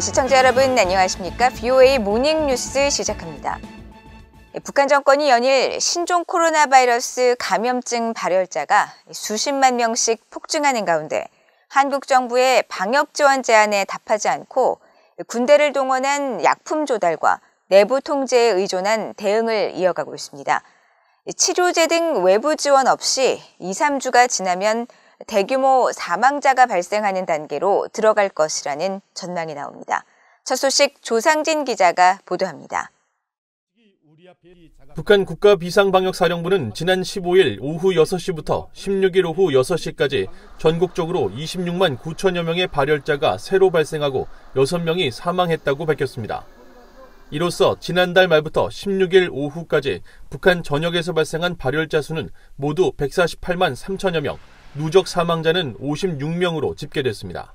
시청자 여러분 안녕하십니까? VOA 모닝뉴스 시작합니다. 북한 정권이 연일 신종 코로나 바이러스 감염증 발열자가 수십만 명씩 폭증하는 가운데 한국 정부의 방역 지원 제안에 답하지 않고 군대를 동원한 약품 조달과 내부 통제에 의존한 대응을 이어가고 있습니다. 치료제 등 외부 지원 없이 2-3주가 지나면 대규모 사망자가 발생하는 단계로 들어갈 것이라는 전망이 나옵니다. 첫 소식 조상진 기자가 보도합니다. 북한 국가비상방역사령부는 지난 15일 오후 6시부터 16일 오후 6시까지 전국적으로 26만 9천여 명의 발열자가 새로 발생하고 6명이 사망했다고 밝혔습니다. 이로써 지난달 말부터 16일 오후까지 북한 전역에서 발생한 발열자 수는 모두 148만 3천여 명, 누적 사망자는 56명으로 집계됐습니다.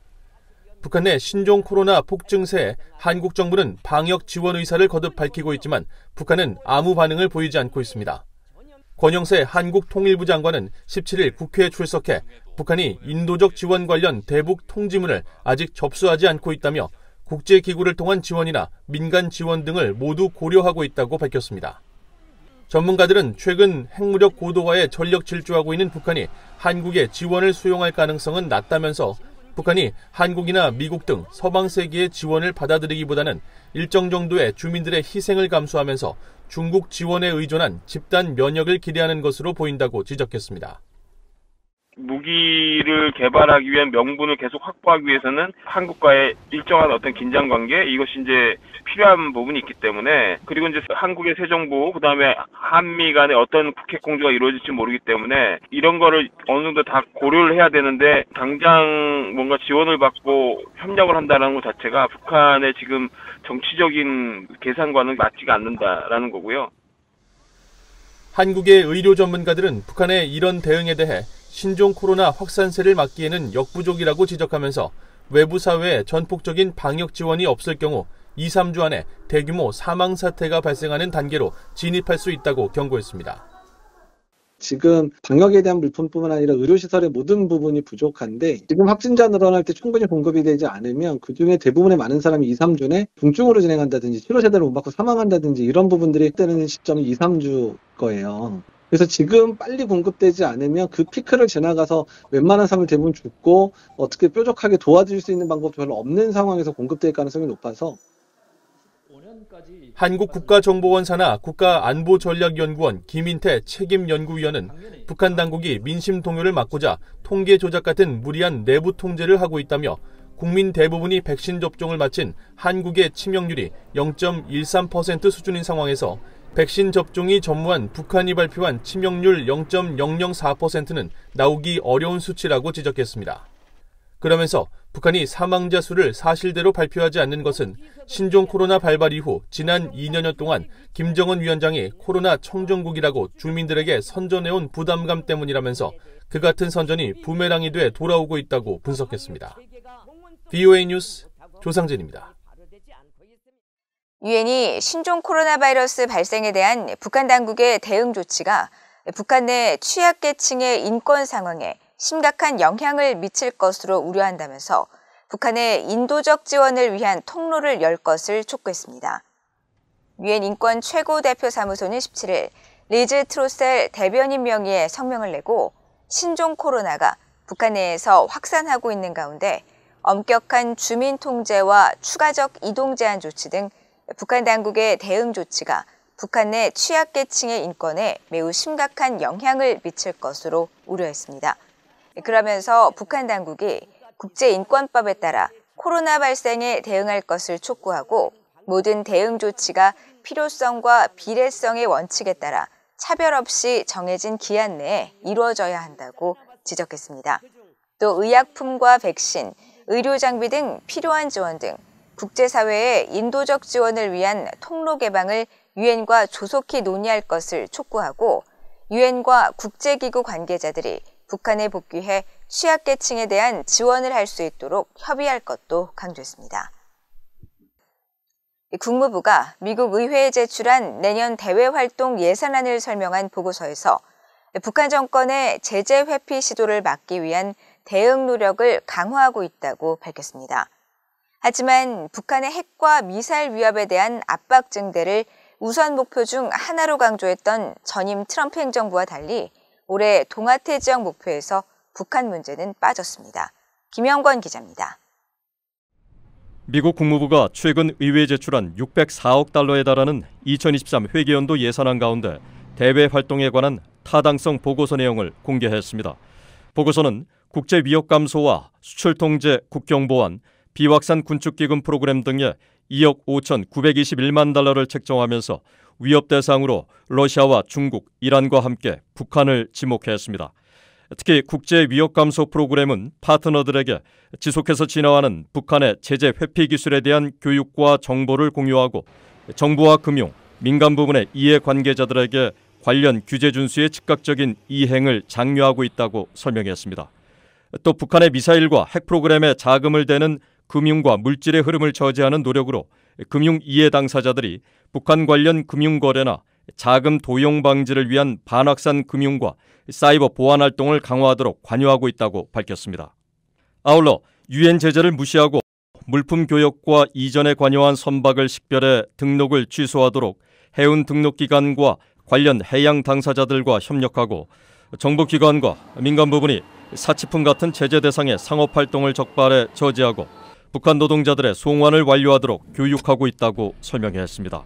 북한 내 신종 코로나 폭증세에 한국 정부는 방역 지원 의사를 거듭 밝히고 있지만 북한은 아무 반응을 보이지 않고 있습니다. 권영세 한국통일부 장관은 17일 국회에 출석해 북한이 인도적 지원 관련 대북 통지문을 아직 접수하지 않고 있다며 국제기구를 통한 지원이나 민간 지원 등을 모두 고려하고 있다고 밝혔습니다. 전문가들은 최근 핵무력 고도화에 전력 질주하고 있는 북한이 한국의 지원을 수용할 가능성은 낮다면서 북한이 한국이나 미국 등 서방 세계의 지원을 받아들이기보다는 일정 정도의 주민들의 희생을 감수하면서 중국 지원에 의존한 집단 면역을 기대하는 것으로 보인다고 지적했습니다. 무기를 개발하기 위한 명분을 계속 확보하기 위해서는 한국과의 일정한 어떤 긴장관계, 이것이 이제 필요한 부분이 있기 때문에, 그리고 이제 한국의 새 정부, 그 다음에 한미 간에 어떤 국회 공조가 이루어질지 모르기 때문에 이런 거를 어느 정도 다 고려를 해야 되는데 당장 뭔가 지원을 받고 협력을 한다는 것 자체가 북한의 지금 정치적인 계산과는 맞지가 않는다라는 거고요. 한국의 의료 전문가들은 북한의 이런 대응에 대해 신종 코로나 확산세를 막기에는 역부족이라고 지적하면서 외부 사회에 전폭적인 방역 지원이 없을 경우 2-3주 안에 대규모 사망 사태가 발생하는 단계로 진입할 수 있다고 경고했습니다. 지금 방역에 대한 물품뿐만 아니라 의료시설의 모든 부분이 부족한데 지금 확진자 늘어날 때 충분히 공급이 되지 않으면 그중에 대부분의 많은 사람이 2-3주 내에 중증으로 진행한다든지 치료 제대로 못 받고 사망한다든지 이런 부분들이 되는 시점이 2-3주 거예요. 그래서 지금 빨리 공급되지 않으면 그 피크를 지나가서 웬만한 사람을 대부분 죽고 어떻게 뾰족하게 도와줄 수 있는 방법도 별로 없는 상황에서 공급될 가능성이 높아서 한국국가정보원 산하 국가안보전략연구원 김인태 책임연구위원은 북한 당국이 민심 동요를 막고자 통계 조작 같은 무리한 내부 통제를 하고 있다며 국민 대부분이 백신 접종을 마친 한국의 치명률이 0.13% 수준인 상황에서 백신 접종이 전무한 북한이 발표한 치명률 0.004%는 나오기 어려운 수치라고 지적했습니다. 그러면서 북한이 사망자 수를 사실대로 발표하지 않는 것은 신종 코로나 발발 이후 지난 2년여 동안 김정은 위원장이 코로나 청정국이라고 주민들에게 선전해온 부담감 때문이라면서 그 같은 선전이 부메랑이 돼 돌아오고 있다고 분석했습니다. VOA 뉴스 조상진입니다. 유엔이 신종 코로나 바이러스 발생에 대한 북한 당국의 대응 조치가 북한 내 취약계층의 인권 상황에 심각한 영향을 미칠 것으로 우려한다면서 북한의 인도적 지원을 위한 통로를 열 것을 촉구했습니다. 유엔 인권 최고대표사무소는 17일 리즈 트로셀 대변인 명의의 성명을 내고 신종 코로나가 북한 내에서 확산하고 있는 가운데 엄격한 주민 통제와 추가적 이동 제한 조치 등 북한 당국의 대응 조치가 북한 내 취약계층의 인권에 매우 심각한 영향을 미칠 것으로 우려했습니다. 그러면서 북한 당국이 국제인권법에 따라 코로나 발생에 대응할 것을 촉구하고 모든 대응 조치가 필요성과 비례성의 원칙에 따라 차별 없이 정해진 기한 내에 이루어져야 한다고 지적했습니다. 또 의약품과 백신, 의료 장비 등 필요한 지원 등 국제사회의 인도적 지원을 위한 통로 개방을 유엔과 조속히 논의할 것을 촉구하고 유엔과 국제기구 관계자들이 북한에 복귀해 취약계층에 대한 지원을 할 수 있도록 협의할 것도 강조했습니다. 국무부가 미국 의회에 제출한 내년 대외활동 예산안을 설명한 보고서에서 북한 정권의 제재 회피 시도를 막기 위한 대응 노력을 강화하고 있다고 밝혔습니다. 하지만 북한의 핵과 미사일 위협에 대한 압박 증대를 우선 목표 중 하나로 강조했던 전임 트럼프 행정부와 달리 올해 동아태 지역 목표에서 북한 문제는 빠졌습니다. 김영권 기자입니다. 미국 국무부가 최근 의회에 제출한 604억 달러에 달하는 2023 회계연도 예산안 가운데 대외 활동에 관한 타당성 보고서 내용을 공개했습니다. 보고서는 국제 위협 감소와 수출 통제, 국경 보안, 비확산 군축기금 프로그램 등에 2억 5,921만 달러를 책정하면서 위협 대상으로 러시아와 중국, 이란과 함께 북한을 지목했습니다. 특히 국제 위협 감소 프로그램은 파트너들에게 지속해서 진화하는 북한의 제재 회피 기술에 대한 교육과 정보를 공유하고 정부와 금융, 민간 부문의 이해 관계자들에게 관련 규제 준수의 즉각적인 이행을 장려하고 있다고 설명했습니다. 또 북한의 미사일과 핵 프로그램에 자금을 대는 금융과 물질의 흐름을 저지하는 노력으로 금융 이해 당사자들이 북한 관련 금융 거래나 자금 도용 방지를 위한 반확산 금융과 사이버 보안 활동을 강화하도록 관여하고 있다고 밝혔습니다. 아울러 유엔 제재를 무시하고 물품 교역과 이전에 관여한 선박을 식별해 등록을 취소하도록 해운 등록기관과 관련 해양 당사자들과 협력하고 정부기관과 민간 부분이 사치품 같은 제재 대상의 상업활동을 적발해 저지하고 북한 노동자들의 송환을 완료하도록 교육하고 있다고 설명했습니다.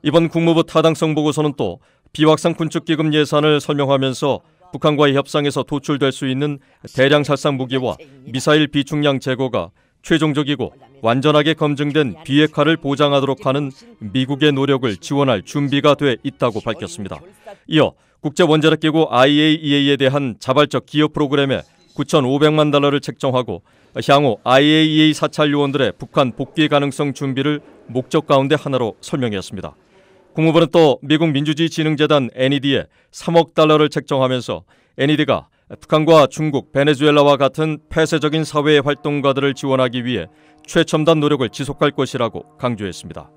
이번 국무부 타당성 보고서는 또 비확산 군축기금 예산을 설명하면서 북한과의 협상에서 도출될 수 있는 대량 살상 무기와 미사일 비축량 제거가 최종적이고 완전하게 검증된 비핵화를 보장하도록 하는 미국의 노력을 지원할 준비가 돼 있다고 밝혔습니다. 이어 국제원자력기구 IAEA에 대한 자발적 기여 프로그램에 9,500만 달러를 책정하고 향후 IAEA 사찰 요원들의 북한 복귀 가능성 준비를 목적 가운데 하나로 설명했습니다. 국무부는 또 미국 민주주의진흥재단 NED에 3억 달러를 책정하면서 NED가 북한과 중국, 베네수엘라와 같은 폐쇄적인 사회의 활동가들을 지원하기 위해 최첨단 노력을 지속할 것이라고 강조했습니다.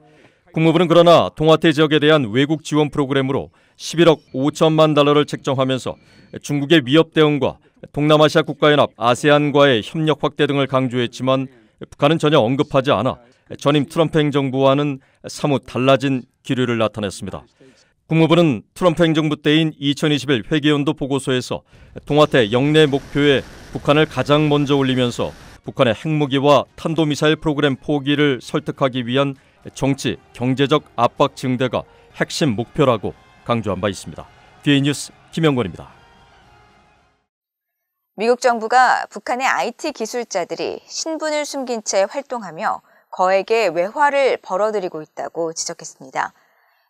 국무부는 그러나 동아태 지역에 대한 외국 지원 프로그램으로 11억 5천만 달러를 책정하면서 중국의 위협 대응과 동남아시아 국가연합 아세안과의 협력 확대 등을 강조했지만 북한은 전혀 언급하지 않아 전임 트럼프 행정부와는 사뭇 달라진 기류를 나타냈습니다. 국무부는 트럼프 행정부 때인 2021 회계연도 보고서에서 동아태 영내 목표에 북한을 가장 먼저 올리면서 북한의 핵무기와 탄도미사일 프로그램 포기를 설득하기 위한 정치, 경제적 압박 증대가 핵심 목표라고 강조한 바 있습니다. DA 뉴스 김영권입니다. 미국 정부가 북한의 IT 기술자들이 신분을 숨긴 채 활동하며 거액의 외화를 벌어들이고 있다고 지적했습니다.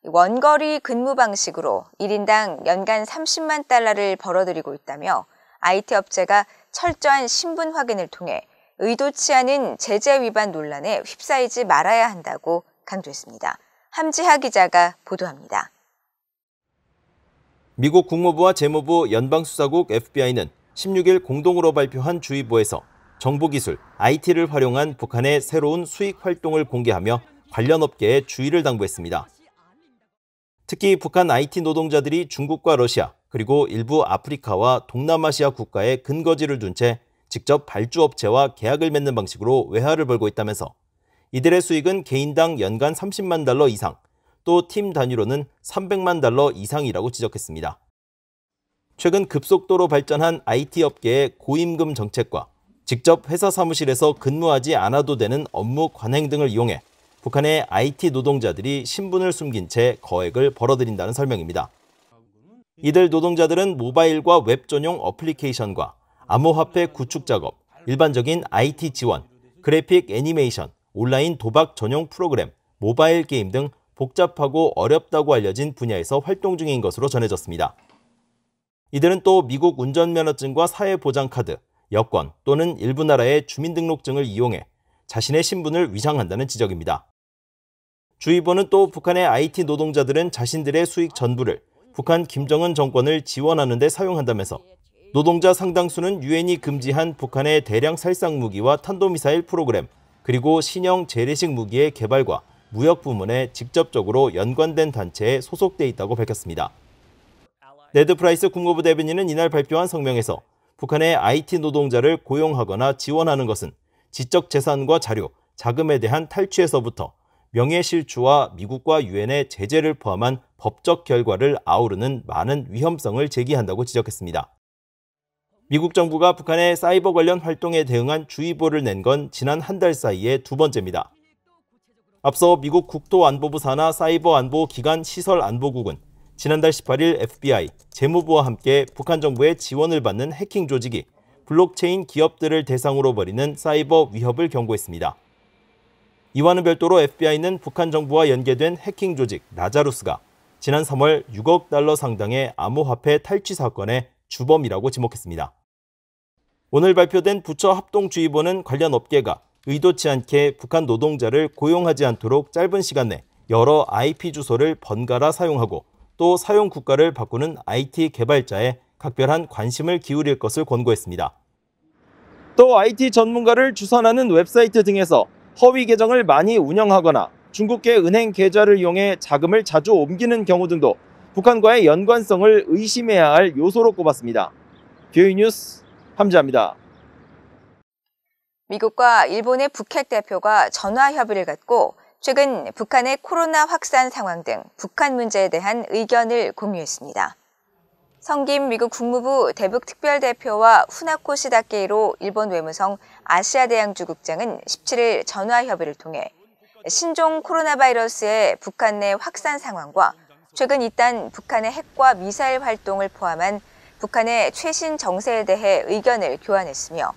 원거리 근무 방식으로 1인당 연간 30만 달러를 벌어들이고 있다며 IT 업체가 철저한 신분 확인을 통해 의도치 않은 제재 위반 논란에 휩싸이지 말아야 한다고 강조했습니다. 함지하 기자가 보도합니다. 미국 국무부와 재무부 연방수사국 FBI는 16일 공동으로 발표한 주의보에서 정보기술, IT를 활용한 북한의 새로운 수익 활동을 공개하며 관련 업계에 주의를 당부했습니다. 특히 북한 IT 노동자들이 중국과 러시아, 그리고 일부 아프리카와 동남아시아 국가에 근거지를 둔 채 직접 발주업체와 계약을 맺는 방식으로 외화를 벌고 있다면서 이들의 수익은 개인당 연간 30만 달러 이상, 또 팀 단위로는 300만 달러 이상이라고 지적했습니다. 최근 급속도로 발전한 IT 업계의 고임금 정책과 직접 회사 사무실에서 근무하지 않아도 되는 업무 관행 등을 이용해 북한의 IT 노동자들이 신분을 숨긴 채 거액을 벌어들인다는 설명입니다. 이들 노동자들은 모바일과 웹 전용 어플리케이션과 암호화폐 구축 작업, 일반적인 IT 지원, 그래픽 애니메이션, 온라인 도박 전용 프로그램, 모바일 게임 등 복잡하고 어렵다고 알려진 분야에서 활동 중인 것으로 전해졌습니다. 이들은 또 미국 운전면허증과 사회보장카드, 여권 또는 일부 나라의 주민등록증을 이용해 자신의 신분을 위장한다는 지적입니다. 주의보는 또 북한의 IT 노동자들은 자신들의 수익 전부를 북한 김정은 정권을 지원하는 데 사용한다면서 노동자 상당수는 유엔이 금지한 북한의 대량 살상 무기와 탄도미사일 프로그램, 그리고 신형 재래식 무기의 개발과 무역 부문에 직접적으로 연관된 단체에 소속돼 있다고 밝혔습니다. 네드 프라이스 국무부 대변인은 이날 발표한 성명에서 북한의 IT 노동자를 고용하거나 지원하는 것은 지적 재산과 자료, 자금에 대한 탈취에서부터 명예실추와 미국과 유엔의 제재를 포함한 법적 결과를 아우르는 많은 위험성을 제기한다고 지적했습니다. 미국 정부가 북한의 사이버 관련 활동에 대응한 주의보를 낸 건 지난 한 달 사이에 두 번째입니다. 앞서 미국 국토안보부 산하 사이버 안보 기관 시설안보국은 지난달 18일 FBI, 재무부와 함께 북한 정부의 지원을 받는 해킹 조직이 블록체인 기업들을 대상으로 벌이는 사이버 위협을 경고했습니다. 이와는 별도로 FBI는 북한 정부와 연계된 해킹 조직 라자루스가 지난 3월 6억 달러 상당의 암호화폐 탈취 사건의 주범이라고 지목했습니다. 오늘 발표된 부처 합동주의보는 관련 업계가 의도치 않게 북한 노동자를 고용하지 않도록 짧은 시간 내 여러 IP 주소를 번갈아 사용하고 또 사용 국가를 바꾸는 IT 개발자에 각별한 관심을 기울일 것을 권고했습니다. 또 IT 전문가를 주선하는 웹사이트 등에서 허위 계정을 많이 운영하거나 중국계 은행 계좌를 이용해 자금을 자주 옮기는 경우 등도 북한과의 연관성을 의심해야 할 요소로 꼽았습니다. 뷰이 뉴스 함지아입니다. 미국과 일본의 북핵 대표가 전화 협의를 갖고 최근 북한의 코로나 확산 상황 등 북한 문제에 대한 의견을 공유했습니다. 성김 미국 국무부 대북특별대표와 후나코 시다케이로 일본 외무성 아시아대양주 국장은 17일 전화 협의를 통해 신종 코로나 바이러스의 북한 내 확산 상황과 최근 잇단 북한의 핵과 미사일 활동을 포함한 북한의 최신 정세에 대해 의견을 교환했으며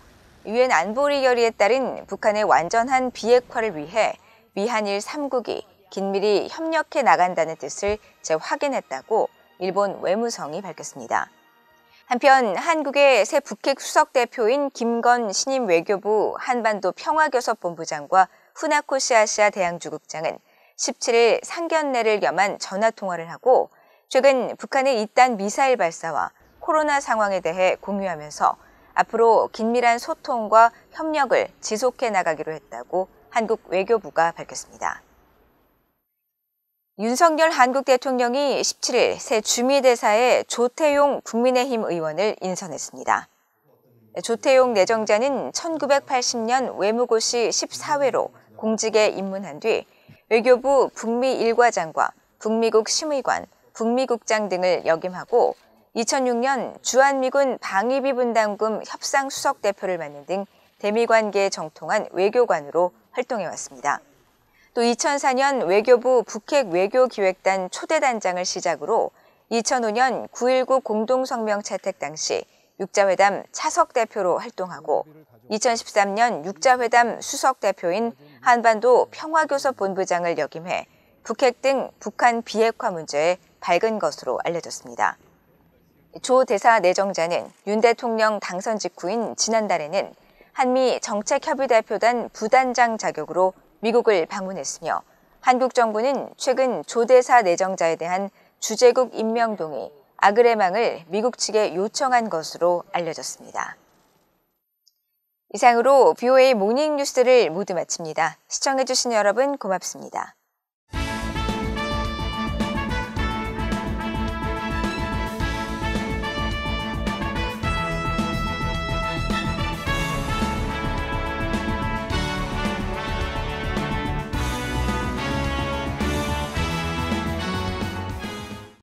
유엔 안보리 결의에 따른 북한의 완전한 비핵화를 위해 미한일 3국이 긴밀히 협력해 나간다는 뜻을 재확인했다고 일본 외무성이 밝혔습니다. 한편 한국의 새 북핵 수석 대표인 김건 신임 외교부 한반도 평화교섭본부장과 후나코시 아시아 대양주 국장은 17일 상견례를 겸한 전화통화를 하고 최근 북한의 잇단 미사일 발사와 코로나 상황에 대해 공유하면서 앞으로 긴밀한 소통과 협력을 지속해 나가기로 했다고 한국 외교부가 밝혔습니다. 윤석열 한국 대통령이 17일 새 주미대사에 조태용 국민의힘 의원을 인선했습니다. 조태용 내정자는 1980년 외무고시 14회로 공직에 입문한 뒤 외교부 북미 1과장과 북미국 심의관, 북미국장 등을 역임하고 2006년 주한미군 방위비분담금 협상수석대표를 맡는 등 대미관계에 정통한 외교관으로 활동해왔습니다. 또 2004년 외교부 북핵 외교기획단 초대단장을 시작으로 2005년 9.19 공동성명 채택 당시 육자회담 차석대표로 활동하고 2013년 육자회담 수석대표인 한반도 평화교섭본부장을 역임해 북핵 등 북한 비핵화 문제에 밝은 것으로 알려졌습니다. 조 대사 내정자는 윤 대통령 당선 직후인 지난달에는 한미 정책협의대표단 부단장 자격으로 미국을 방문했으며 한국 정부는 최근 조 대사 내정자에 대한 주재국 임명 동의, 아그레망을 미국 측에 요청한 것으로 알려졌습니다. 이상으로 VOA 모닝뉴스를 모두 마칩니다. 시청해주신 여러분 고맙습니다.